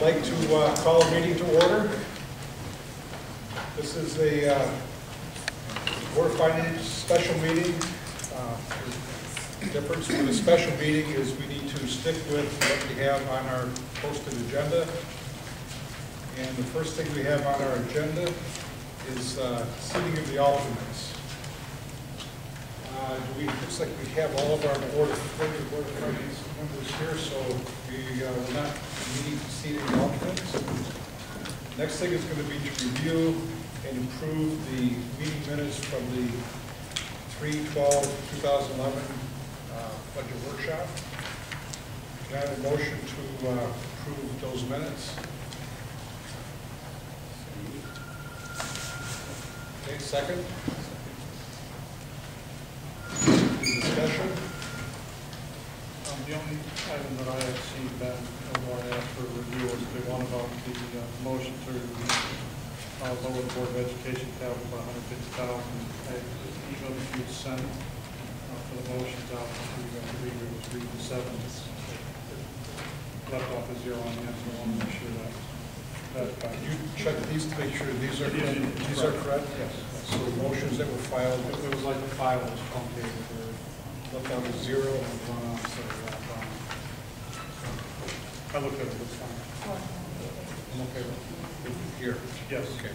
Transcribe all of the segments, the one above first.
I'd like to call a meeting to order. This is a Board of Finance special meeting. The difference with a special meeting is we need to stick with what we have on our posted agenda. And the first thing we have on our agenda is seating of the alternates. Looks like we have all of our Board of Finance members here, so we will not need seating the alternates. Next thing is going to be to review and approve the meeting minutes from the 3/12/2011 budget workshop. Can I have a motion to approve those minutes? Okay, second. Discussion? The only item that I have seen that I asked for review was the one about the motion to lower the Board of Education capital by $150,000. I emailed a few sent for the motions out to read the 7. Left off a 0 on the end, so I want to make sure that. Can you check these to make sure these are correct? Yes. So motions that were filed, It was like the file was truncated for left out a 0 and 1 on, so I looked at it, it's fine. I'm okay with here. Yes. Okay.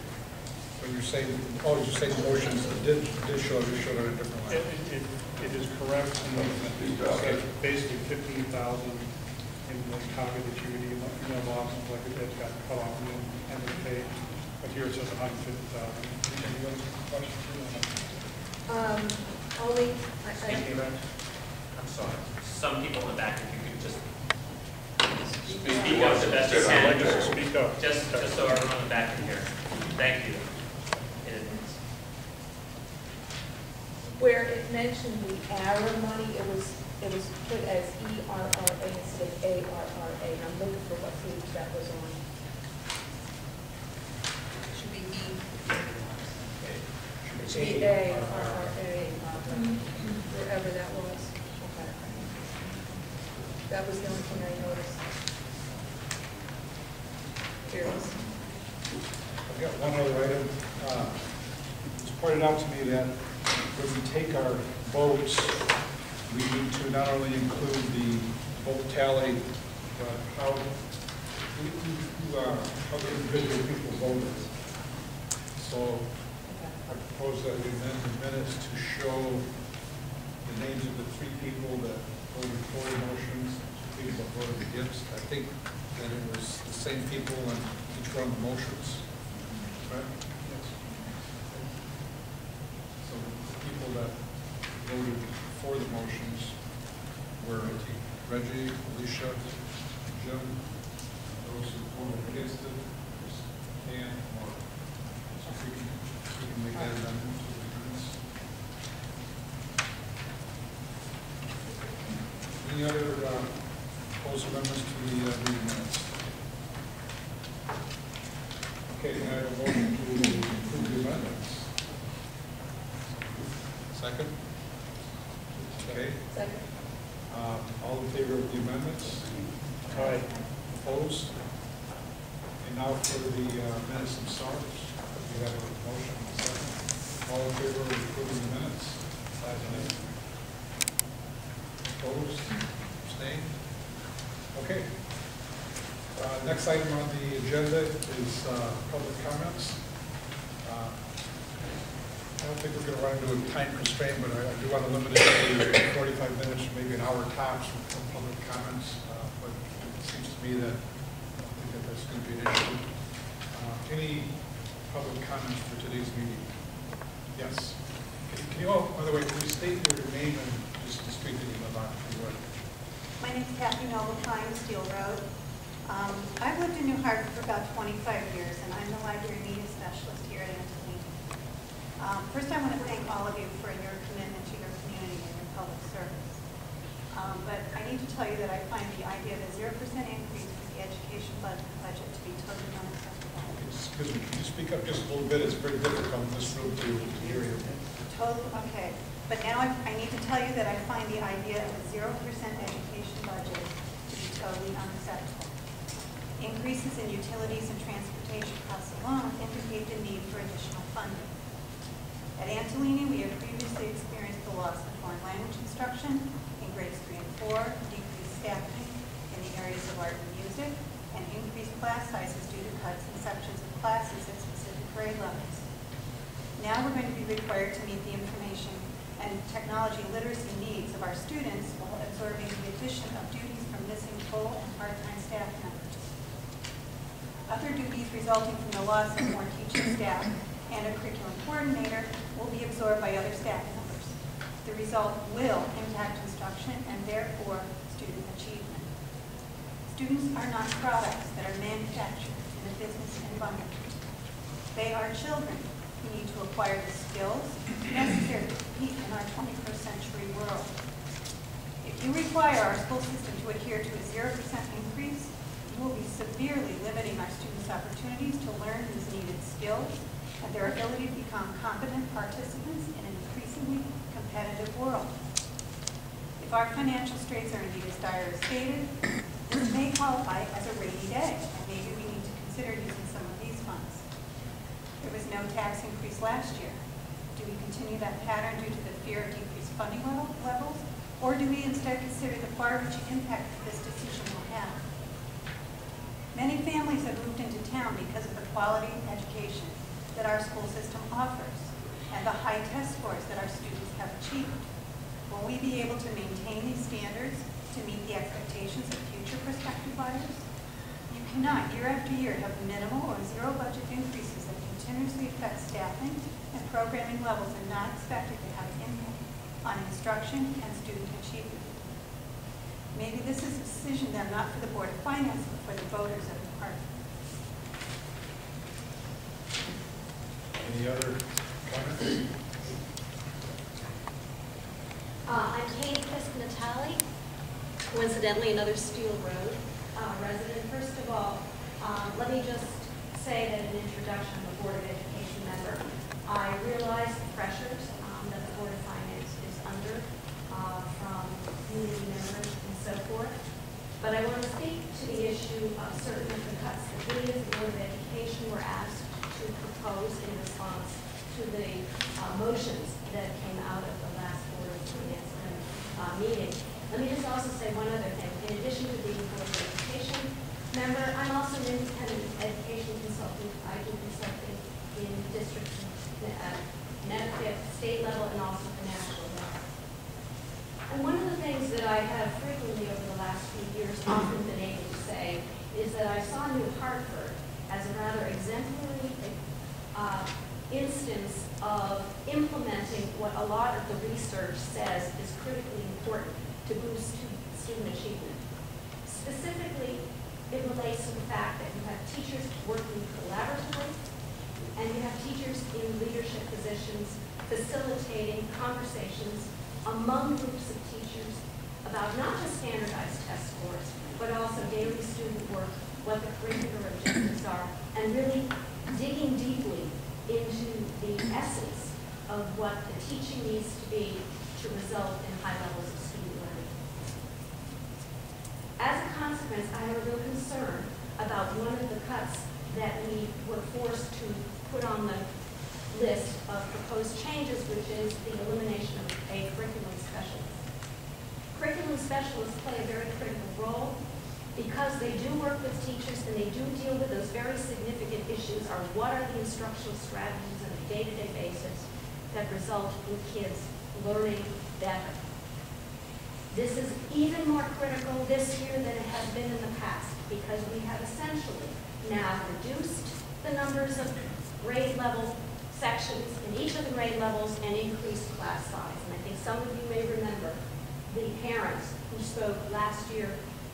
When you're saying, you're saying motions did show, you showed it a different way. It is correct. And basically 15,000 in the copy that you would email box, like it's got cut off in the end of the page. But here it says 150,000. Any other questions? Only, I'm sorry. Some people in the back, if you could just speak up the best you I'd can. like to speak up. Just so everyone in the back can hear. Thank you. where it mentioned the ARRA money, it was put as ERRA instead of ARRA, and I'm looking for what page that was on. Should be E. It should be ARRA, wherever that was. Okay. That was the only thing I noticed. Here it is. I've got one other item. It's pointed out to me that when we take our votes, we need to not only include the vote tally, but how the individual people voted. So I propose that we amend the minutes to show the names of the 3 people that voted for the motions, 2 people that voted against. I think that it was the same people in each one of the motions. Right? Yes. So the people that voted for the motions were Reggie, Alicia, Jim, those who voted against it, Dan, Mark. So if we can make that amendment to the minutes. Any other proposed amendments to the meeting minutes? Okay, I have a motion to approve the amendments. Second? Okay. Second. All in favor of the amendments? Aye. Opposed? And now for the minutes themselves. We have a motion. Second. All in favor of approving the minutes? 5-8. Opposed? Abstained? Okay. Next item on the agenda is public comments. I don't think we're going to run into a time constraint, but I do want to limit it to 45 minutes, maybe an hour tops for public comments. But it seems to me that I don't think that that's going to be an issue. Any public comments for today's meeting? Yes. Can you all, by the way, can you state your name and just the street that you live on, if you would? My name is Kathy Nobletime, Steel Road. I've lived in New Hartford for about 25 years, and I'm the library media specialist here at Antolini. First, I want to thank all of you for your commitment to your community and your public service. But I need to tell you that I find the idea of a 0% increase for the education budget to be totally unacceptable. Excuse me, can you speak up just a little bit? It's very difficult in this room to hear you. Okay. But now I need to tell you that I find the idea of a 0% education budget to be totally unacceptable. Increases in utilities and transportation costs alone indicate the need for additional funding. At Antolini, we have previously experienced the loss of foreign language instruction in grades 3 and 4, decreased staffing in the areas of art and music, and increased class sizes due to cuts in sections of classes at specific grade levels. Now we're going to be required to meet the information and technology literacy needs of our students while absorbing the addition of duties from missing full and part-time staff members. Other duties resulting from the loss of more teaching staff and a curriculum coordinator will be absorbed by other staff members. The result will impact instruction and therefore student achievement. Students are not products that are manufactured in a business environment. They are children who need to acquire the skills necessary to compete in our 21st century world. If you require our school system to adhere to a 0% increase, you will be severely limiting our students' opportunities to learn these needed skills and their ability to become competent participants in an increasingly competitive world. If our financial straits are indeed as dire as stated, this may qualify as a rainy day, and maybe we need to consider using some of these funds. There was no tax increase last year. Do we continue that pattern due to the fear of decreased funding levels, or do we instead consider the far-reaching impact that this decision will have? Many families have moved into town because of the quality education that our school system offers and the high test scores that our students have achieved. Will we be able to maintain these standards to meet the expectations of future prospective buyers? You cannot, year after year, have minimal or zero budget increases that continuously affect staffing and programming levels and not expect it to have an impact on instruction and student achievement. Maybe this is a decision then not for the Board of Finance, but for the voters of the party. Any other comments? I'm Kate Piscanatelli, coincidentally another Steel Road resident. First of all, let me just say that in introduction, I'm a Board of Education member. I realize the pressures that the Board of Finance is under from community members and so forth. But I want to speak to the issue of certain of the cuts that we as the Board of Education were asked to propose in response to the motions that came out of the last Board of Finance meeting. Let me just also say one other thing. In addition to being a Board of Education member, I'm also an independent education consultant. I do consulting in districts at state level and also the national level. And one of the things that I have frequently over the last few years often been able to say is that I saw New Hartford as a rather exemplary instance of implementing what a lot of the research says is critically important to boost student achievement. Specifically, it relates to the fact that you have teachers working collaboratively and you have teachers in leadership positions facilitating conversations among groups of teachers about not just standardized test scores, but also daily student work, what the curricular objectives are, and really digging deeply into the essence of what the teaching needs to be to result in high levels of student learning. As a consequence, I have a real concern about one of the cuts that we were forced to put on the list of proposed changes, which is the elimination of a curriculum specialist. Curriculum specialists play a very critical role because they do work with teachers and they do deal with those very significant issues are what are the instructional strategies on a day-to-day basis that result in kids learning better. This is even more critical this year than it has been in the past because we have essentially now reduced the numbers of grade level sections in each of the grade levels and increased class size. And I think some of you may remember the parents who spoke last year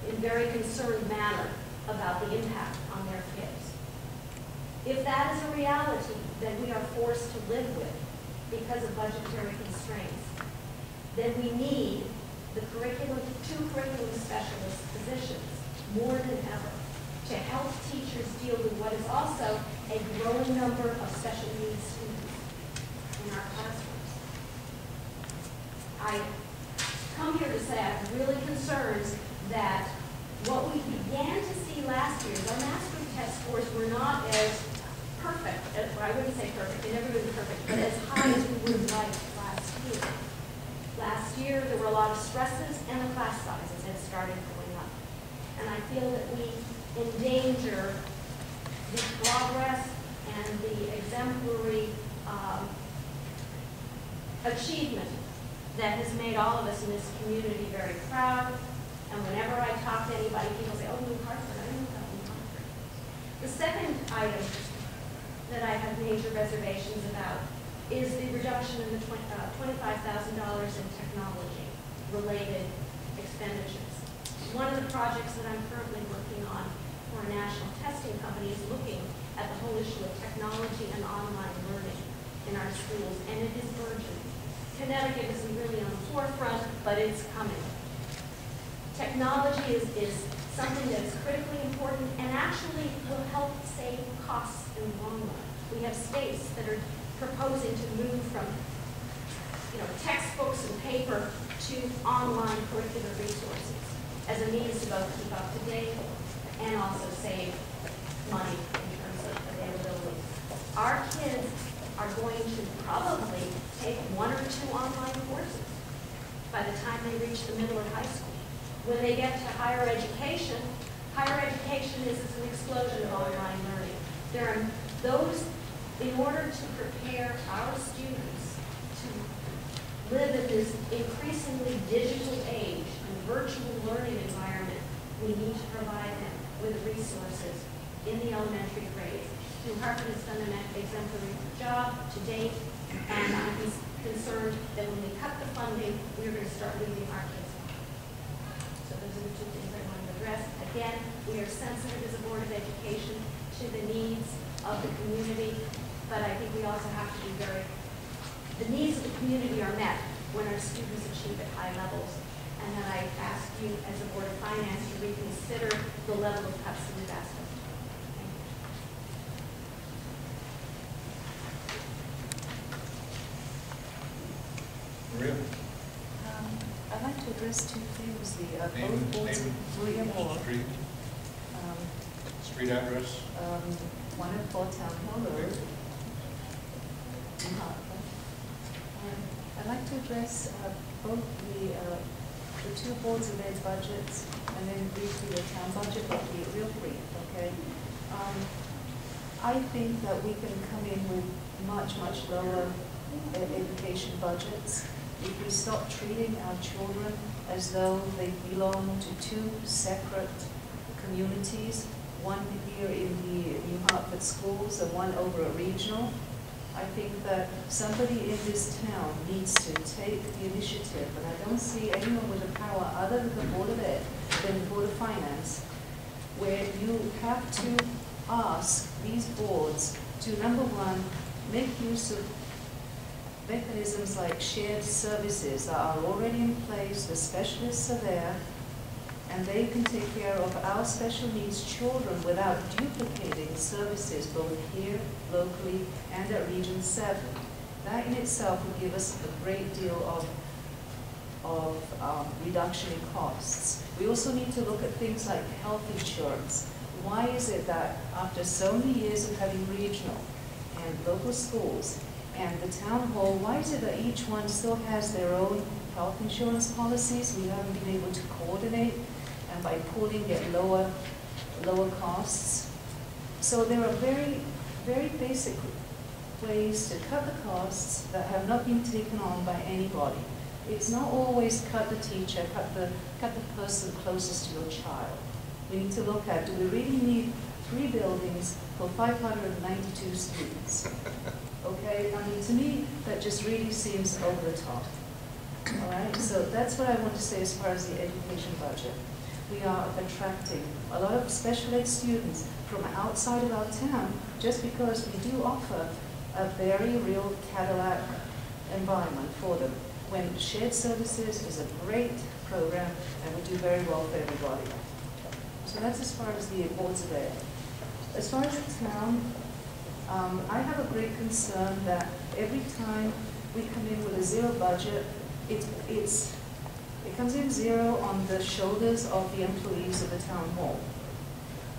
in very concerned manner about the impact on their kids. If that is a reality that we are forced to live with because of budgetary constraints, then we need the two curriculum specialist positions more than ever to help teachers deal with what is also a growing number of special needs students in our classrooms. I come here to say I'm really concerned that what we began to see last year, scores. Our math group test scores were not as perfect, I wouldn't say perfect, they never been perfect, but as high as we would like last year. Last year, there were a lot of stresses and the class sizes had started going up. And I feel that we endanger the progress and the exemplary achievement that has made all of us in this community very proud. And whenever I talk to anybody, people say, oh, New Hartford, I know about New Hartford. The second item that I have major reservations about is the reduction in the $25,000 in technology-related expenditures. One of the projects that I'm currently working on for a national testing company is looking at the whole issue of technology and online learning in our schools, and it is burgeoning. Connecticut isn't really on the forefront, but it's coming. Technology is something that is critically important and actually will help save costs in the long run. We have states that are proposing to move from textbooks and paper to online curricular resources as a means to both keep up to date and also save money in terms of availability. Our kids are going to probably take 1 or 2 online courses by the time they reach the middle of high school. When they get to higher education is an explosion of online learning. There are those, in order to prepare our students to live in this increasingly digital age and virtual learning environment, we need to provide them with resources in the elementary grades. New Hartford has done an exemplary job to date, and I'm concerned that when we cut the funding, we're going to start leaving our kids behind. So those are the 2 things I want to address. Again, we are sensitive as a Board of Education to the needs of the community, but I think we also have to be the needs of the community are met when our students achieve at high levels. And then I ask you as a Board of Finance to reconsider the level of cuts that we've asked us to. Maria? I'd like to address 2 things. Name, William Moore. Street address? 104 Town Hill Road in Hartford. I'd like to address both the 2 boards of ed budgets and then briefly the town budget, but be real brief, okay? I think that we can come in with much, much lower education budgets if we stop treating our children as though they belong to 2 separate communities, one here in the New Hartford schools and one over at regional. I think that somebody in this town needs to take the initiative, and I don't see anyone with the power other than the Board of Ed, than the Board of Finance, where you have to ask these boards to, number 1, make use of mechanisms like shared services that are already in place, the specialists are there, and they can take care of our special needs children without duplicating services both here, locally, and at Region 7. That in itself will give us a great deal of reduction in costs. We also need to look at things like health insurance. Why is it that after so many years of having regional and local schools and the town hall, why is it that each one still has their own health insurance policies? We haven't been able to coordinate, and by pooling get lower costs. So there are very, very basic ways to cut the costs that have not been taken on by anybody. It's not always cut the teacher, cut the person closest to your child. We need to look at, do we really need 3 buildings for 592 students? Okay, I mean, to me, that just really seems over the top. All right, so that's what I want to say as far as the education budget. We are attracting a lot of special ed students from outside of our town just because we do offer a very real Cadillac environment for them. When shared services is a great program and we do very well for everybody. So that's as far as the boards of ed. As far as the town, I have a great concern that every time we come in with a 0 budget, it comes in 0 on the shoulders of the employees of the town hall.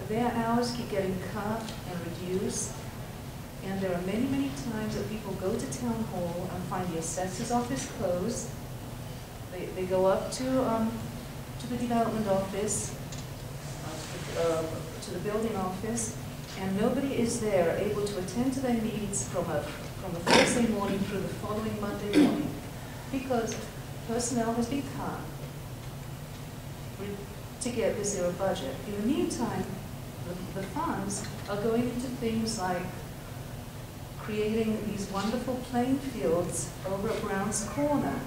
their hours keep getting cut and reduced. And there are many, many times that people go to town hall and find the assessor's office closed. They go up to the development office, to the building office, and nobody is there able to attend to their needs from a Thursday morning through the following Monday morning, because personnel has been cut to get this year budget. In the meantime, the funds are going into things like creating these wonderful playing fields over at Brown's Corner,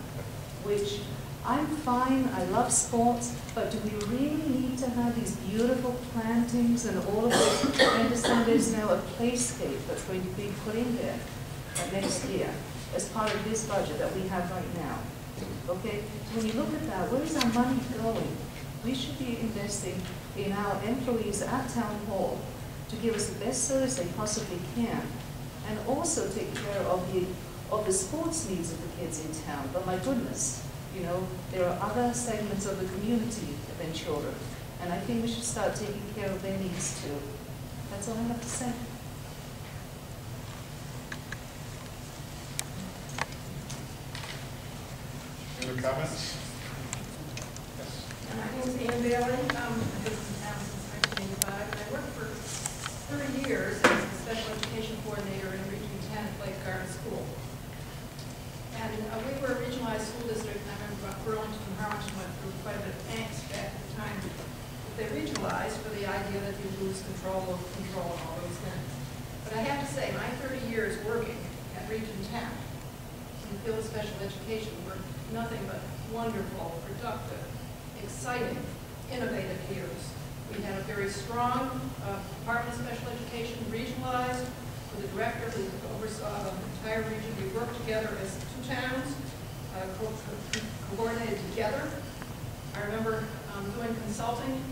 which I'm fine, I love sports, but do we really need to have these beautiful plantings and all of this? I understand there's now a playscape that's going to be put in there next year as part of this budget that we have right now. Okay, so when you look at that, where is our money going? We should be investing in our employees at Town Hall to give us the best service they possibly can, and also take care of the sports needs of the kids in town. But my goodness, you know, there are other segments of the community than children, and I think we should start taking care of their needs too. That's all I have to say. Any other comments? Yes. My name is Ann Bailey. I've been in town since 1985. I worked for 30 years as a special education coordinator in Region 10 at Lake Garden School. And we were a regionalized school district, and I remember Burlington and Harlingen went through quite a bit of angst back at the time. They regionalized for the idea that you lose control of control and all those things. But I have to say, my 30 years working at Region 10 in the field of special education were nothing but wonderful, productive, exciting, innovative years. We had a very strong Department of Special Education, regionalized, with a director who oversaw the entire region. We worked together as two towns, coordinated together. I remember doing consulting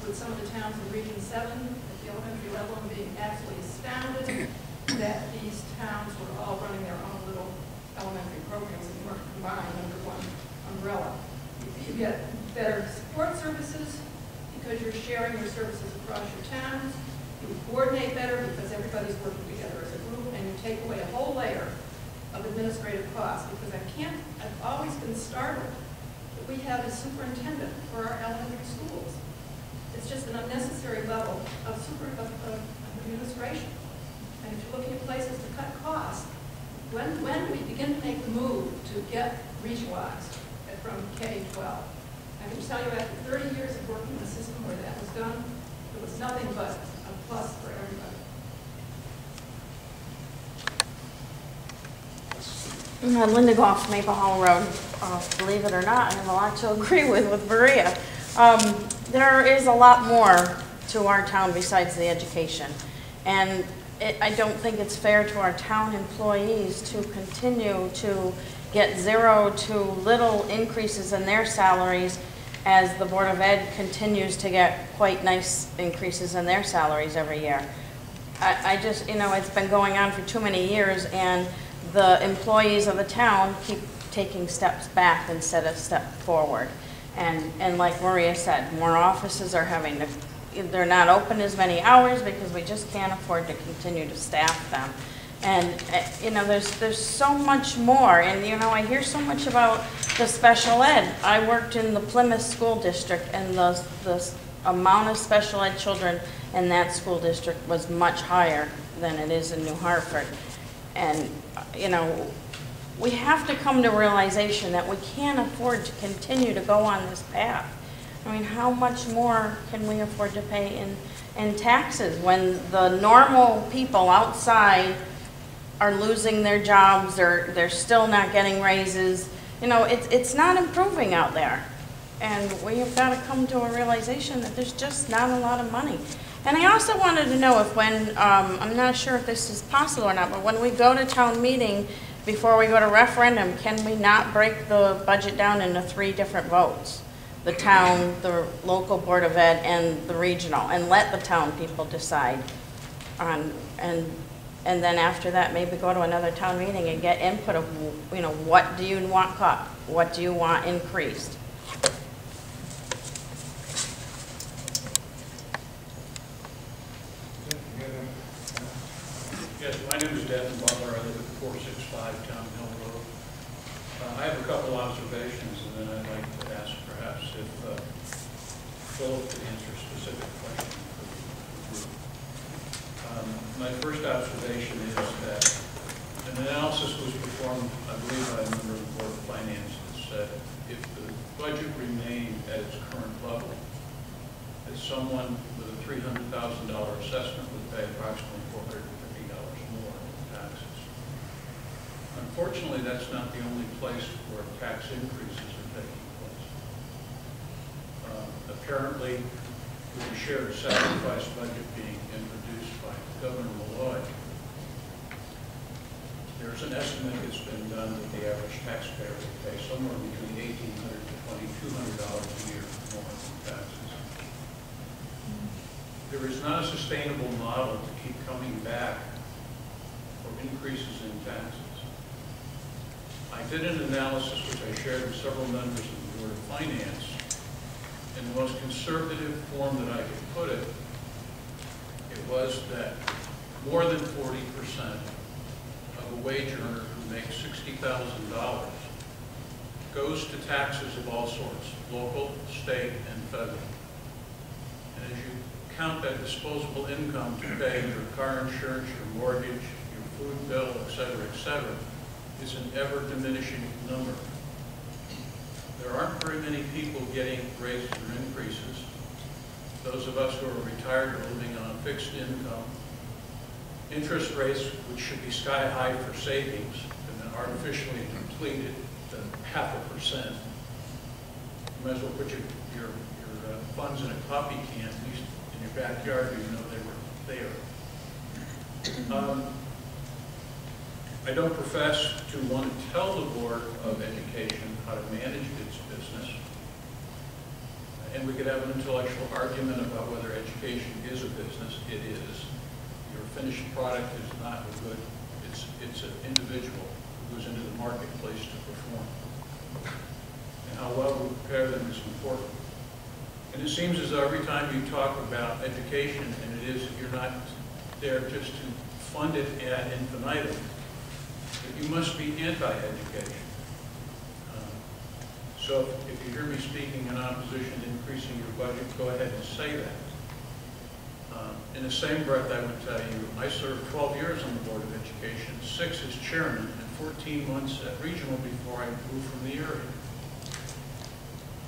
with some of the towns in Region 7 at the elementary level and being absolutely astounded that these towns were all running their own little elementary programs and weren't combined under one umbrella. You get better support services because you're sharing your services across your towns. You coordinate better because everybody's working together as a group, and you take away a whole layer of administrative costs, because I've always been startled that we have a superintendent for our elementary schools. It's just an unnecessary level of administration. And if you're looking at places to cut costs, when do we begin to make the move to get regionalized from K-12? I can tell you after 30 years of working in a system where that was done, it was nothing but a plus for everybody. Linda Goff, Maple Hall Road. Believe it or not, I have a lot to agree with Maria. There is a lot more to our town besides the education. And I don't think it's fair to our town employees to continue to get zero to little increases in their salaries as the Board of Ed continues to get quite nice increases in their salaries every year. I just, you know, it's been going on for too many years, and the employees of the town keep taking steps back instead of step forward. And like Maria said, more offices are having to, they're not open as many hours because we just can't afford to continue to staff them. And you know, there's so much more, and you know, I hear so much about the special ed. I worked in the Plymouth School District, and the amount of special ed children in that school district was much higher than it is in New Hartford. And you know, we have to come to a realization that we can't afford to continue to go on this path. I mean, how much more can we afford to pay in taxes when the normal people outside are losing their jobs, or they're still not getting raises? You know, it's not improving out there. And we have got to come to a realization that there's just not a lot of money. And I also wanted to know if when, I'm not sure if this is possible or not, but when we go to town meeting, before we go to referendum, can we not break the budget down into 3 different votes? The town, the local Board of Ed, and the regional, and let the town people decide on, and then after that, maybe go to another town meeting and get input of, you know, what do you want cut? What do you want increased? Yes, my name is Devin Butler. I live at 465 Town Hill Road. I have a couple observations, and then I'd like to ask perhaps if Philip could answer a specific question for the group. My first observation is that an analysis was performed, I believe, by a member of the Board of Finance that said if the budget remained at its current level, that someone with a $300,000 assessment would pay approximately $450 more in taxes. Unfortunately, that's not the only place where tax increases are taking place. Apparently, with the shared sacrifice budget being introduced by Governor Malloy, there's an estimate that's been done that the average taxpayer will pay somewhere between $1,800 to $2,200 a year more in taxes. There is not a sustainable model to keep coming back for increases in taxes. I did an analysis which I shared with several members of the Board of Finance. In the most conservative form that I could put it, it was that more than 40% of a wage earner who makes $60,000 goes to taxes of all sorts, local, state, and federal. And as you count that disposable income to pay your car insurance, your mortgage, your food bill, et cetera, is an ever-diminishing number. There aren't very many people getting raises or increases. Those of us who are retired are living on a fixed income. Interest rates, which should be sky high for savings, have been artificially depleted to 0.5%. You might as well put your funds in a coffee can, at least in your backyard, you know they were there. I don't profess to want to tell the Board of Education how to manage its business. And we could have an intellectual argument about whether education is a business. It is. Your finished product is not good. It's an individual who goes into the marketplace to perform. And how well we prepare them is important. And it seems as though every time you talk about education, and it is, you're not there just to fund it ad infinitum, that you must be anti-education. So if you hear me speaking in opposition to increasing your budget, go ahead and say that. In the same breath, I would tell you, I served 12 years on the Board of Education, 6 as chairman, and 14 months at regional before I moved from the area.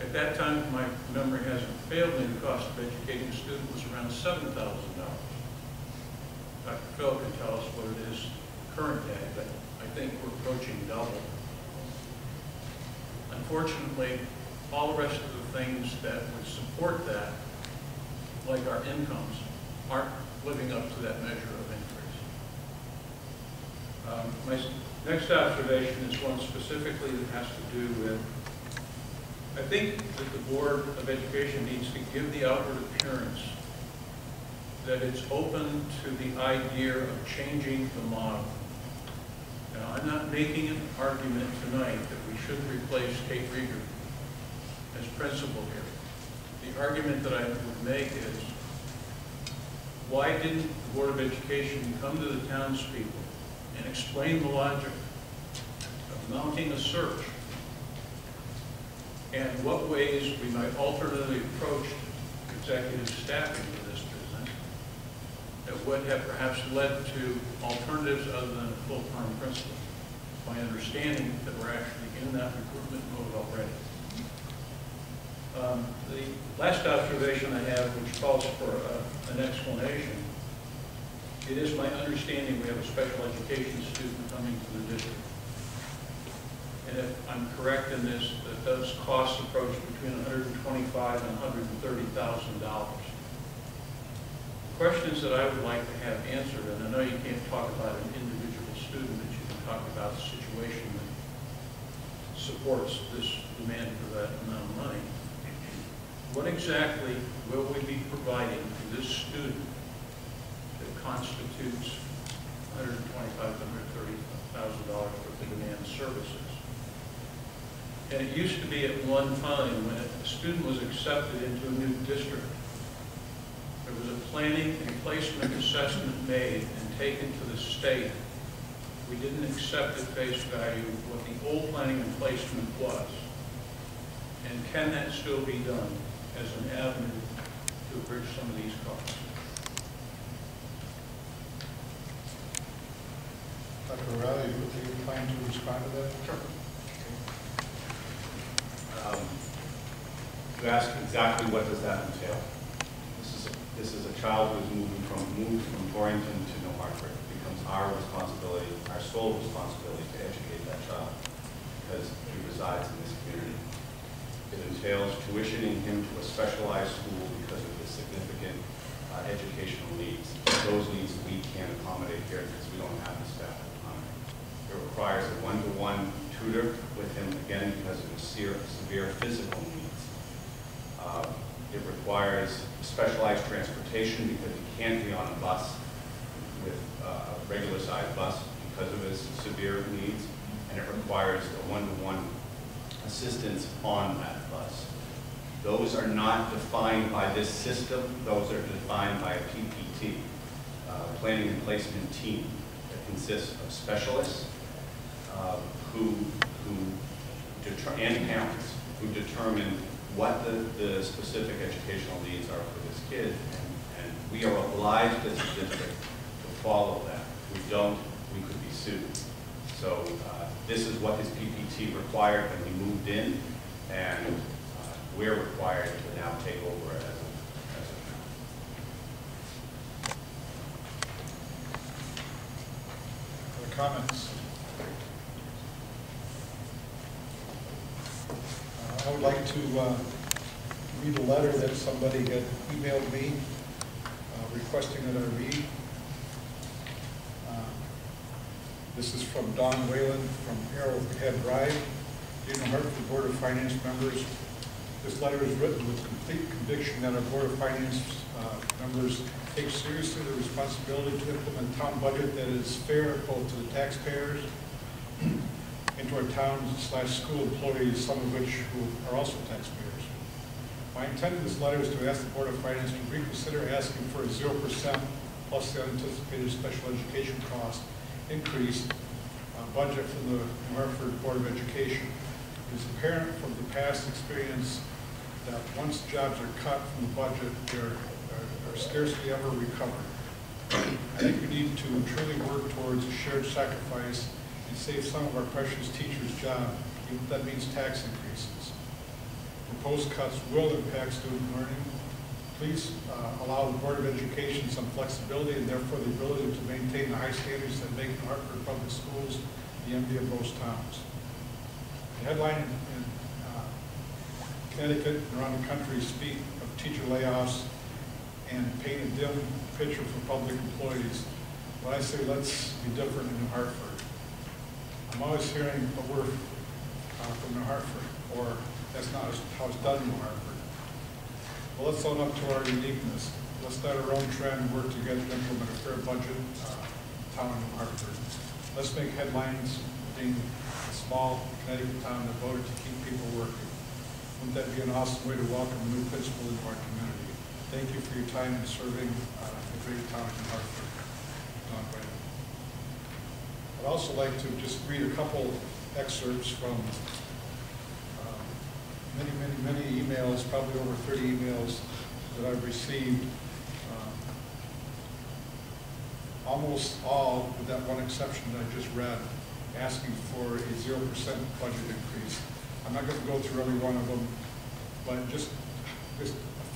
At that time, if my memory hasn't failed me, the cost of educating a student was around $7,000. Dr. Phil can tell us what it is current day, but I think we're approaching double. Unfortunately, all the rest of the things that would support that, like our incomes, aren't living up to that measure of increase. My next observation is one specifically that has to do with, I think that the Board of Education needs to give the outward appearance that it's open to the idea of changing the model. Now, I'm not making an argument tonight that we should replace Kate Rieger as principal here. The argument that I would make is, why didn't the Board of Education come to the townspeople and explain the logic of mounting a search and what ways we might alternately approach executive staffing for this business that would have perhaps led to alternatives other than a full-time principal? My understanding that we're actually in that recruitment mode already. The last observation I have, which calls for an explanation, it is my understanding we have a special education student coming to the district. And if I'm correct in this, that those costs approach between $125,000 and $130,000. Questions that I would like to have answered, and I know you can't talk about an individual student, but you can talk about the situation that supports this demand for that amount of money. What exactly will we be providing to this student that constitutes $125,000 to $130,000 worth of demand services? And it used to be at one time when a student was accepted into a new district, there there was a planning and placement assessment made and taken to the state. We didn't accept at face value what the old planning and placement was. And can that still be done as an avenue to bridge some of these costs? Dr. O'Reilly, do you plan to respond to that? Sure. You ask exactly what does that entail. This is a child who's moved from Torrington to New Hartford. It becomes our responsibility, our sole responsibility to educate that child because he resides in this community. It entails tuitioning him to a specialized school because of his significant educational needs. Those needs we can't accommodate here because we don't have the staff at the time. It requires a one-to-one tutor with him, again, because of his severe physical needs. It requires specialized transportation because he can't be on a bus with a regular-sized bus because of his severe needs, and it requires a one-to-one assistance on that bus. Those are not defined by this system. Those are defined by a PPT, planning and placement team that consists of specialists and parents who determine what the specific educational needs are for this kid, and we are obliged as a district to follow that. If we don't, we could be sued. So this is what his PPT required when he moved in, and we're required to now take over as a town. Other comments? I would like to read a letter that somebody had emailed me requesting that I read. This is from Don Whalen from Arrowhead Drive. Dear New Hartford Board of Finance members, this letter is written with complete conviction that our Board of Finance members take seriously the responsibility to implement a town budget that is fair both to the taxpayers and to our town/school employees, some of which who are also taxpayers. My intent in this letter is to ask the Board of Finance to reconsider asking for a 0% plus the unanticipated special education cost increase budget from the New Hartford Board of Education. It is apparent from the past experience that once jobs are cut from the budget, they are scarcely ever recovered. I think we need to truly work towards a shared sacrifice and save some of our precious teachers' jobs, even if that means tax increases. Proposed cuts will impact student learning. Please allow the Board of Education some flexibility and therefore the ability to maintain the high standards that make New Hartford Public Schools the envy of most towns. The headline in Connecticut and around the country speak of teacher layoffs and paint a dim picture for public employees. But I say let's be different in New Hartford. I'm always hearing a word from New Hartford, or that's not how it's done in New Hartford. Well, let's own up to our uniqueness. Let's start our own trend and work together to implement a fair budget town in New Hartford. Let's make headlines being a small Connecticut town that voted to keep people working. Wouldn't that be an awesome way to welcome a new principal into our community? Thank you for your time in serving the great town of New Hartford. Don Whalen. I'd also like to just read a couple excerpts from many emails, probably over 30 emails that I've received. Almost all, with that one exception that I just read, asking for a 0% budget increase. I'm not going to go through every one of them, but just a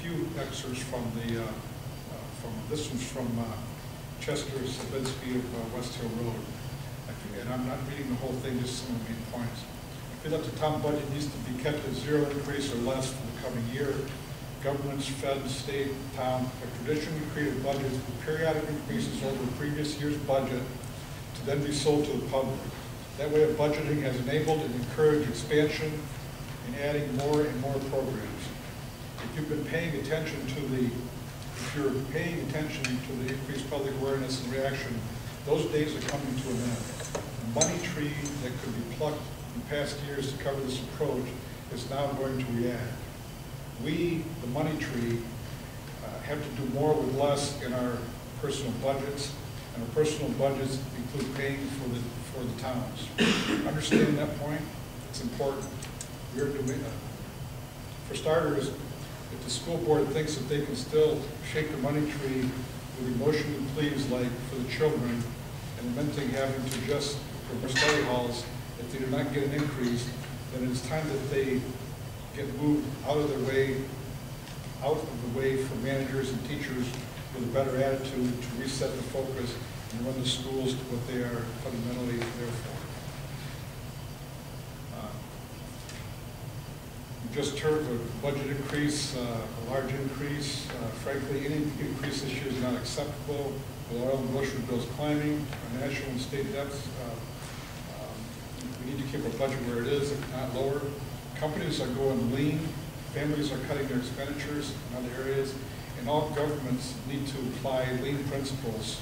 few excerpts from this one's from Chester Sabinski of West Hill Road. And I'm not reading the whole thing, just some of the main points. I feel that the town budget needs to be kept at 0 increase or less for the coming year. Governments, fed, state, town have traditionally created budgets with periodic increases over the previous year's budget to then be sold to the public. That way of budgeting has enabled and encouraged expansion and adding more and more programs. If you're paying attention to the increased public awareness and reaction, those days are coming to an end. The money tree that could be plucked in past years to cover this approach is now going to react. We, the money tree, have to do more with less in our personal budgets, and our personal budgets include paying for the towns. Understand that point? It's important. We are doing that. For starters, if the school board thinks that they can still shake the money tree with emotional pleas like for the children and lamenting having to adjust for study halls if they do not get an increase, then it's time that they get moved out of the way for managers and teachers with a better attitude to reset the focus and run the schools to what they are fundamentally there for. We just heard of a budget increase, a large increase. Frankly, any increase this year is not acceptable. With oil and grocery bills climbing, our national and state debts, we need to keep our budget where it is, if not lower. Companies are going lean. Families are cutting their expenditures in other areas. And all governments need to apply lean principles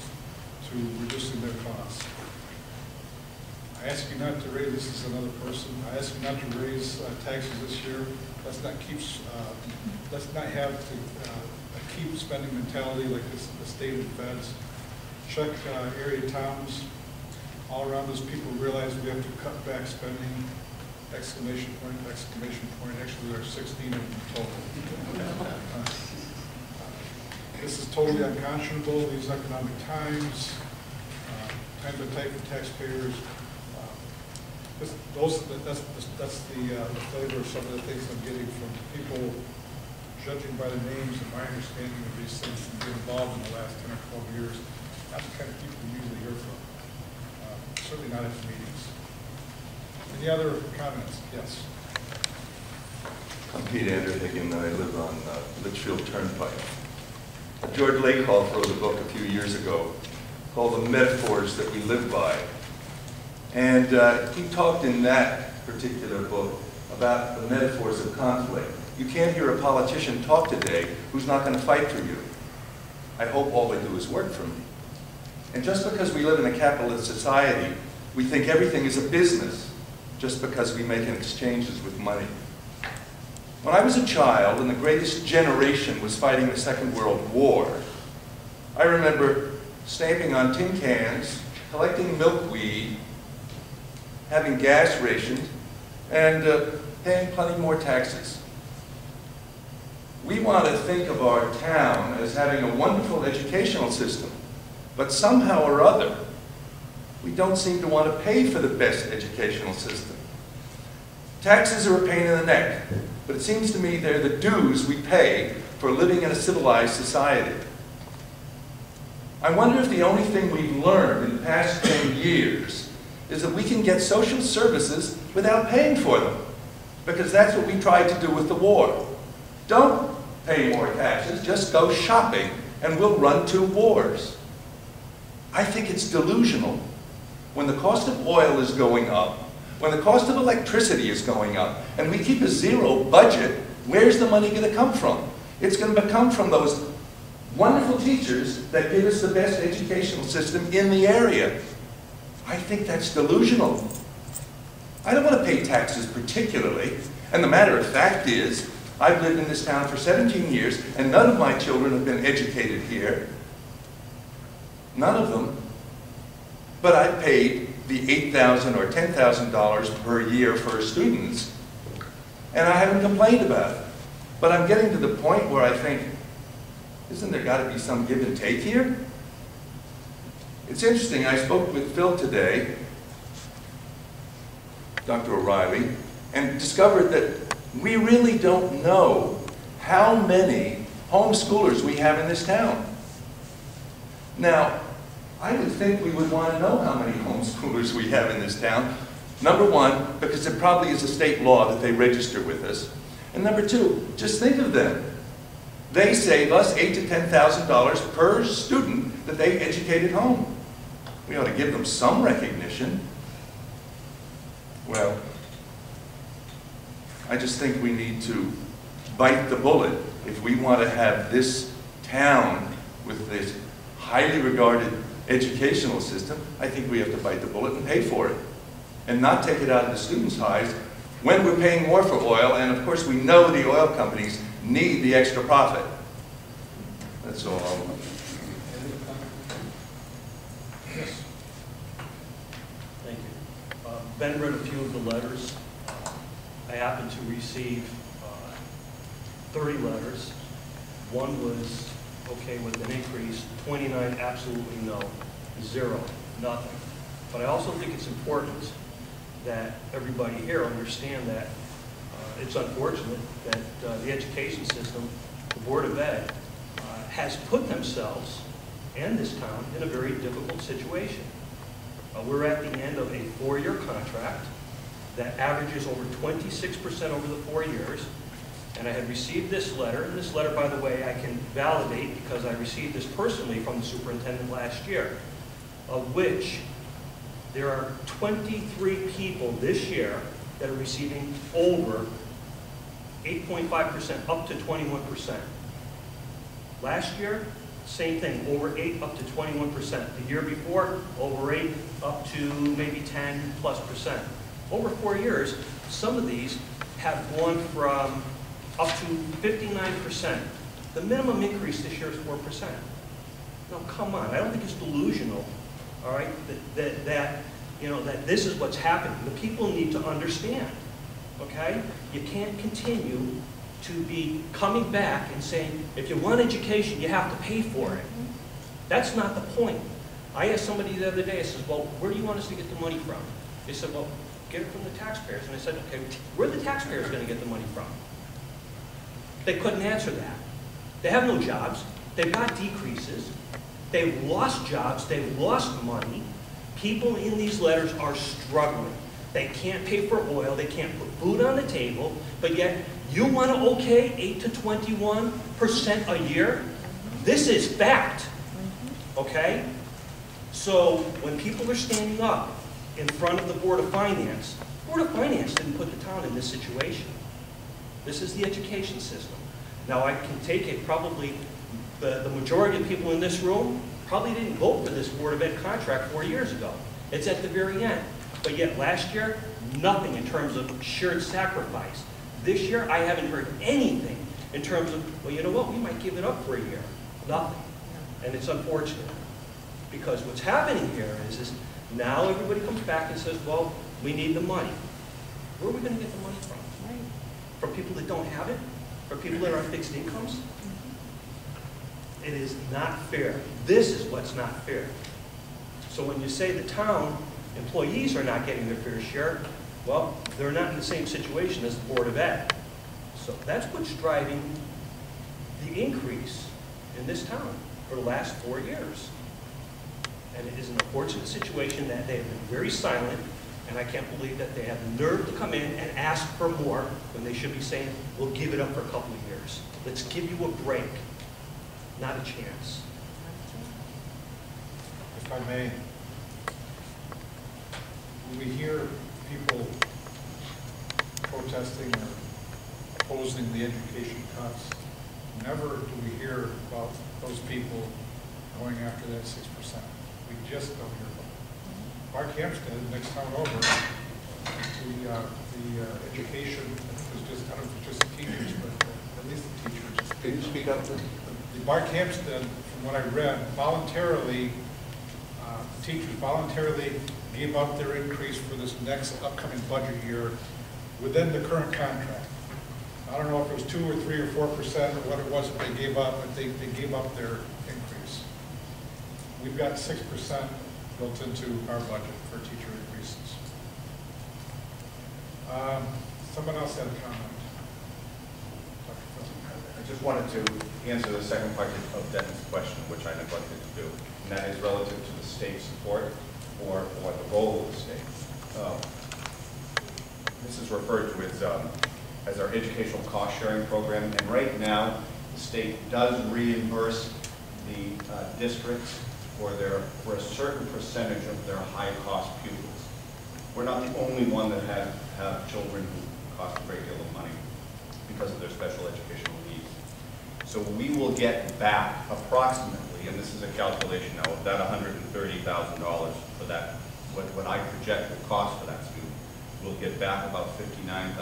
to reducing their costs. I ask you not to raise, this is another person, I ask you not to raise taxes this year. Let's not have to keep spending mentality like this, the state and feds. Check area towns. All around us, people realize we have to cut back spending. Exclamation point, exclamation point. Actually, there are 16 of them total. This is totally unconscionable. These economic times, times are tight for taxpayers. That's the flavor of some of the things I'm getting from people judging by the names and my understanding of these things and being involved in the last 10 or 12 years. Not the kind of people we usually hear from. Certainly not at the meetings. Any other comments? Yes. I'm Pete Anderhiggin, and I live on Litchfield Turnpike. George Lakoff wrote a book a few years ago called The Metaphors That We Live By. And he talked in that particular book about the metaphors of conflict. You can't hear a politician talk today who's not going to fight for you. I hope all they do is work for me. And just because we live in a capitalist society, we think everything is a business just because we make exchanges with money. When I was a child and the greatest generation was fighting the Second World War, I remember stamping on tin cans, collecting milkweed, having gas rations, and paying plenty more taxes. We want to think of our town as having a wonderful educational system, but somehow or other, we don't seem to want to pay for the best educational system. Taxes are a pain in the neck, but it seems to me they're the dues we pay for living in a civilized society. I wonder if the only thing we've learned in the past 10 years is that we can get social services without paying for them, because that's what we tried to do with the war. Don't pay more taxes, just go shopping, and we'll run 2 wars. I think it's delusional. When the cost of oil is going up, when the cost of electricity is going up, and we keep a zero budget, where's the money going to come from? It's going to come from those wonderful teachers that give us the best educational system in the area. I think that's delusional. I don't want to pay taxes particularly, and the matter of fact is, I've lived in this town for 17 years, and none of my children have been educated here. None of them. But I paid the $8,000 or $10,000 per year for students, and I haven't complained about it. But I'm getting to the point where I think, isn't there got to be some give and take here? It's interesting, I spoke with Phil today, Dr. O'Reilly, and discovered that we really don't know how many homeschoolers we have in this town. Now, I would think we would want to know how many homeschoolers we have in this town. Number one, because it probably is a state law that they register with us. And number two, just think of them. They save us $8,000 to $10,000 per student that they educate at home. We ought to give them some recognition. Well, I just think we need to bite the bullet. If we want to have this town with this highly regarded educational system, I think we have to bite the bullet and pay for it, and not take it out of the students' eyes when we're paying more for oil, and of course we know the oil companies need the extra profit. That's all. Any other comment? Yes. Thank you. Ben read a few of the letters. I happened to receive 30 letters. One was okay with an increase, 29 absolutely no, 0, nothing. But I also think it's important that everybody here understand that it's unfortunate that the education system, the Board of Ed, has put themselves and this town in a very difficult situation. We're at the end of a 4-year contract that averages over 26% over the 4 years. And I had received this letter, and this letter, by the way, I can validate because I received this personally from the superintendent last year, of which there are 23 people this year that are receiving over 8.5% up to 21%. Last year, same thing, over 8 up to 21%. The year before, over 8 up to maybe 10+%. Over 4 years, some of these have gone from up to 59%. The minimum increase this year is 4%. Now, come on, I don't think it's delusional, all right, that this is what's happening. The people need to understand, okay? You can't continue to be coming back and saying, if you want education, you have to pay for it. That's not the point. I asked somebody the other day, I said, well, where do you want us to get the money from? They said, well, get it from the taxpayers. And I said, okay, where are the taxpayers going to get the money from? They couldn't answer that. They have no jobs. They've got decreases. They've lost jobs. They've lost money. People in these letters are struggling. They can't pay for oil. They can't put food on the table. But yet, you want to okay 8 to 21% a year? This is fact. Okay? So when people are standing up in front of the Board of Finance didn't put the town in this situation. This is the education system. Now I can take it, probably the majority of people in this room probably didn't vote for this Board of Ed contract 4 years ago. It's at the very end. But yet last year, nothing in terms of shared sacrifice. This year, I haven't heard anything in terms of, well, you know what, we might give it up for a year. Nothing. And it's unfortunate. Because what's happening here is now everybody comes back and says, well, we need the money. Where are we going to get the money from? From people that don't have it? From people that are on fixed incomes? It is not fair. This is what's not fair. So when you say the town employees are not getting their fair share, well, they're not in the same situation as the Board of Ed. So that's what's driving the increase in this town for the last 4 years. And it is an unfortunate situation that they have been very silent, and I can't believe that they have the nerve to come in and ask for more when they should be saying, we'll give it up for a couple of years. Let's give you a break, not a chance. If I may, when we hear people protesting or opposing the education cuts, never do we hear about those people going after that 6%. We just don't hear about it. Mark Hampstead, next town over, the education, was just, I don't know if it's just the teachers, but at least the teachers. Can you speak up? The Mark Hampstead, from what I read, voluntarily, teachers voluntarily gave up their increase for this next upcoming budget year within the current contract. I don't know if it was 2 or 3 or 4% or what it was that they gave up, but they gave up their increase. We've got 6% built into our budget for teacher increases. Someone else had a comment. I just wanted to answer the second part of Dennis' question, which I neglected to do, and that is relative to the state support or the role of the state. This is referred to as our educational cost sharing program, and right now the state does reimburse the districts for a certain percentage of their high cost pupils. We're not the only one that have children who cost a great deal of money because of their special educational needs. So we will get back approximately, and this is a calculation now, of that $130,000 for that, what I project the cost for that student. We'll get back about $59,000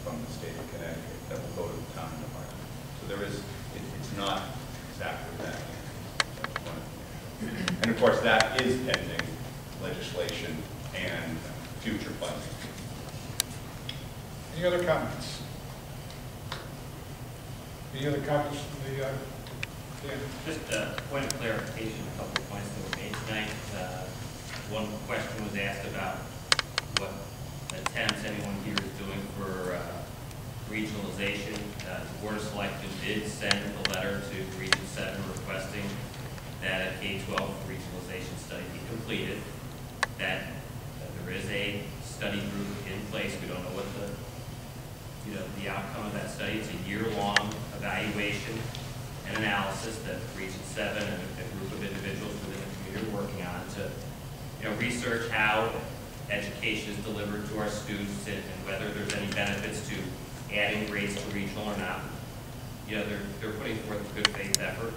from the state of Connecticut that will go to the town department. So there is, it's not staff with that. That's one information. And of course, that is pending legislation and future funding. Any other comments? Any other comments from the, Dan? Just a point of clarification, a couple of points that were made tonight. One question was asked about what attempts anyone here is doing for regionalization. The Board of Selectmen did send a letter to Region 7 requesting that a K-12 regionalization study be completed, that there is a study group in place. We don't know what the outcome of that study. It's a year-long evaluation and analysis that Region 7 and a group of individuals within the community are working on to research how education is delivered to our students and whether there's any benefits to adding grades to regional or not. They're putting forth a good faith effort.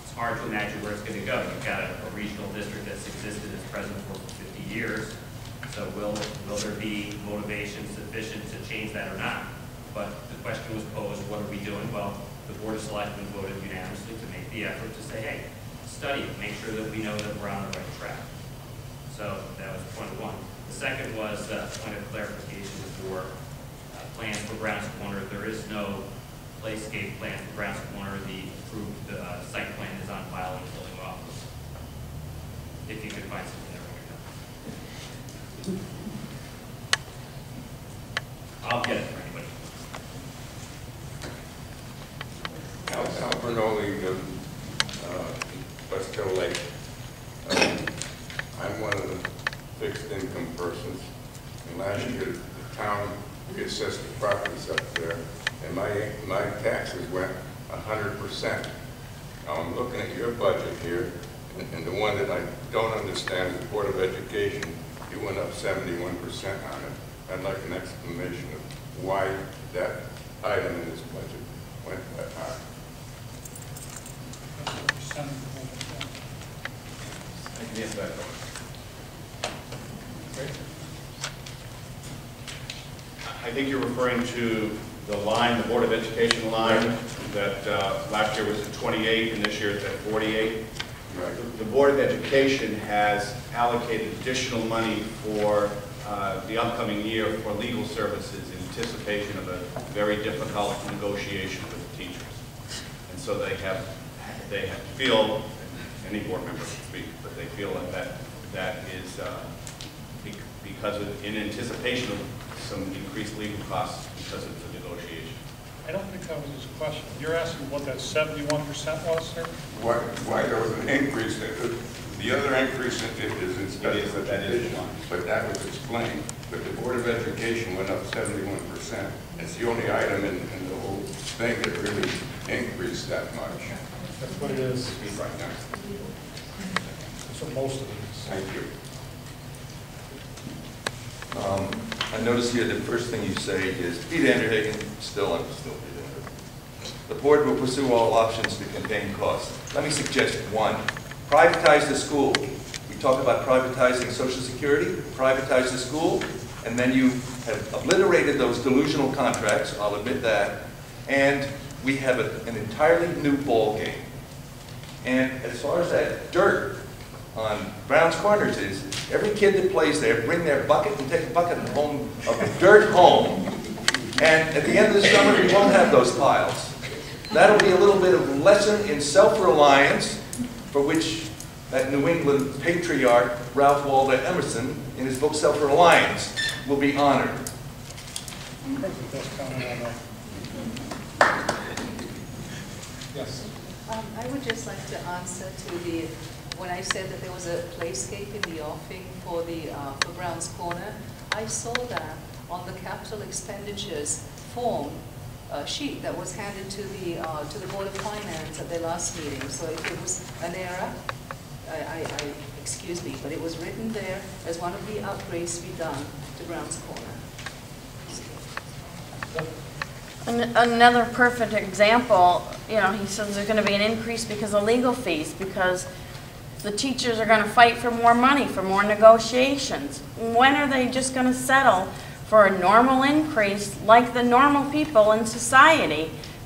It's hard to imagine where it's going to go. You've got a regional district that's existed as present for 50 years. So will there be motivation sufficient to change that or not? But the question was posed, what are we doing? Well, the Board of Selectmen voted unanimously to make the effort to say, hey, study it, make sure that we know that we're on the right track. So that was point one. The second was a point of clarification for plans for Brown's Corner. There is no playscape plan for Brown's Corner. The approved site plan is on file in the building office. If you could find something there. I'll get it for anybody. Al Bernoli, West Hill Lake. I'm one of the fixed income persons. And last year, the town reassessed the properties up there, and my taxes went 100%. Now I'm looking at your budget here, and the one that I don't understand is the Board of Education. You went up 71% on it. I'd like an explanation of why that item in this budget went that high. I can answer that question. I think you're referring to the line, the Board of Education line, that last year was at 28 and this year it's at 48. Right. The Board of Education has allocated additional money for the upcoming year for legal services in anticipation of a very difficult negotiation with the teachers. And so they feel, any board member can speak, but they feel that is because in anticipation of some increased legal costs because of the negotiation. I don't think that was his question. You're asking what that 71% was, sir? Why there was an increase? The other increase is in study education, but that was explained. But the Board of Education went up 71%. It's the only item in the whole thing that really increased that much. That's what it is. Right now. That's what most of it is. Thank you. I notice here the first thing you say is, Pete Anderhagen, I'm still Pete Anderhagen. The board will pursue all options to contain costs. Let me suggest one. Privatize the school. We talk about privatizing Social Security, privatize the school, and then you have obliterated those delusional contracts, I'll admit that, and we have an entirely new ball game. And as far as that dirt on Brown's Corners is, every kid that plays there bring their bucket and take a bucket home of the dirt home, and at the end of the summer we won't have those piles. That'll be a little bit of lesson in self-reliance, for which that New England patriarch Ralph Waldo Emerson, in his book Self-Reliance, will be honored. Yes. I would just like to answer to when I said that there was a playscape in the offing for for Brown's Corner. I saw that on the capital expenditures form sheet that was handed to the Board of Finance at their last meeting. So if it was an error, excuse me, but it was written there as one of the upgrades to be done to Brown's Corner. Another perfect example, he says there's going to be an increase because of legal fees, because the teachers are going to fight for more money, for more negotiations. When are they just going to settle for a normal increase like the normal people in society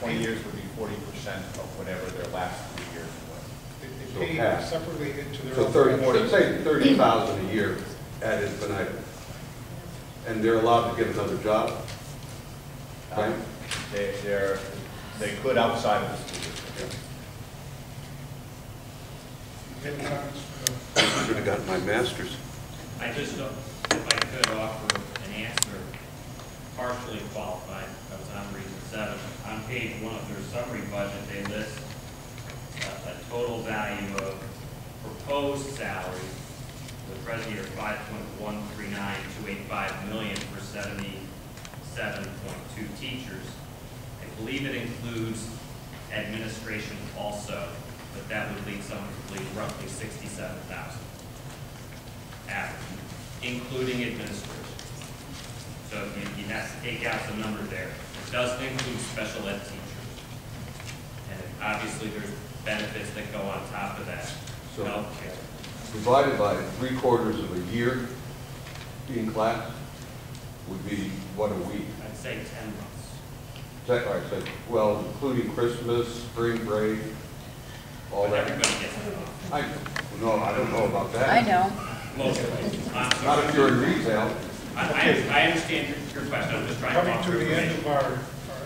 20 years would be 40% of whatever their last 3 years was. They So pay half. separately into their. So 30, say 30,000 a year ad infinitum. And they're allowed to get another job? Right? They could outside of the school district. Any comments? I should have gotten my master's. I just, if I could offer an answer, partially qualified, I was on Region 7. On page 1 of their summary budget, they list a total value of proposed salaries for the present year, $5.139285 million for 77.2 teachers. I believe it includes administration also, but that would lead someone to believe roughly 67,000 average, including administration. So you have to take out the number there. It doesn't include special ed teachers. And obviously there's benefits that go on top of that. So Healthcare. divided by 3/4 of a year in class would be what a week? I'd say 10 months. All right, so, well, including Christmas, spring break, all But that. everybody gets it off. No, I don't know about that. I know. Most of them. Not if you're in retail. I understand your question. I'm just trying to Coming offer to the end information. of our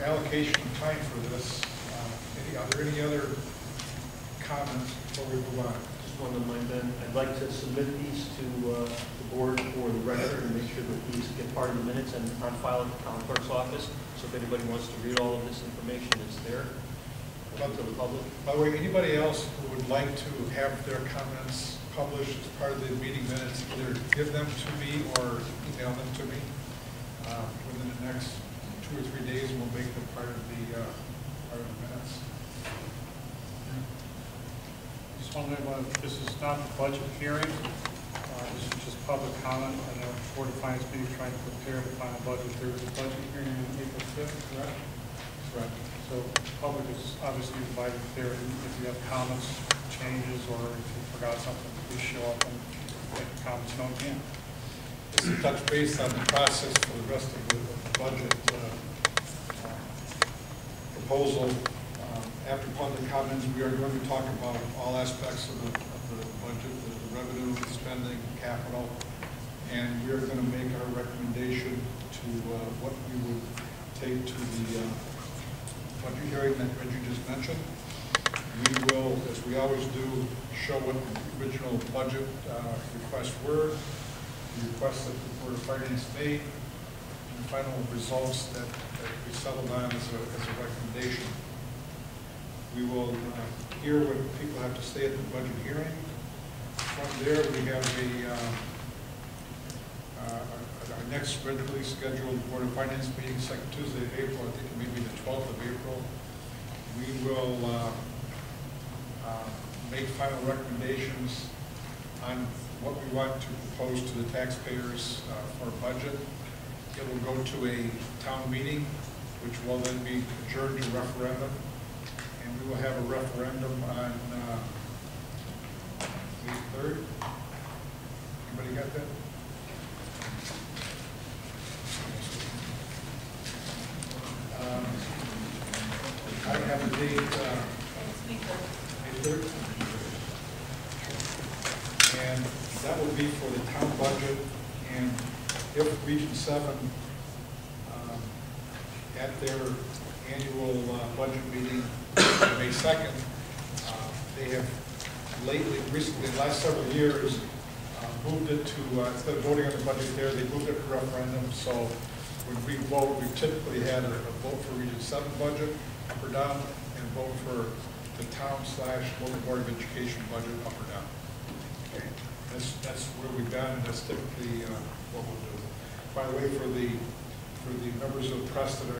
allocation of time for this, are there any other comments before we move on? Just one of mine, Ben. I'd like to submit these to the board for the record and make sure that these get part of the minutes and on file at the town clerk's office. So if anybody wants to read all of this information, it's there to the public. By the way, anybody else who would like to have their comments published as part of the meeting minutes, either give them to me or email them to me within the next 2 or 3 days, and we'll make them part of the minutes. Just want to know, this is not the budget hearing. This is just public comment. I know the Board of Finance meeting is trying to prepare the final budget. There is a budget hearing on April 5th, correct? Correct. So the public is obviously invited there. If you have comments, changes, or if you forgot something, please show up and make comments known again. Just to touch base on the process for the rest of the budget proposal. After public comments, we are going to talk about all aspects of the budget, the revenue, spending, capital, and we are going to make our recommendation to what we would take to the budget hearing that Reggie just mentioned. We will, as we always do, show what the original budget requests were, the requests that the Board of Finance made, and the final results that we settled on as a recommendation. We will hear what people have to say at the budget hearing. From there, we have our next regularly scheduled Board of Finance meeting, second Tuesday of April, I think maybe the 12th of April. We will make final recommendations on what we want to propose to the taxpayers for a budget. It will go to a town meeting, which will then be adjourned to referendum. And we will have a referendum on May 3rd. Anybody got that? I have a date, May 3rd. And that will be for the town budget. And if Region 7 at their annual budget meeting May 2nd, they have recently, the last several years, moved it to, instead of voting on the budget there, they moved it to referendum. So when we vote, we typically had a vote for Region 7 budget, up or down, and vote for the town/local Board of Education budget, up or down. That's where we've been, that's typically what we'll do. By the way, for the members of the press that are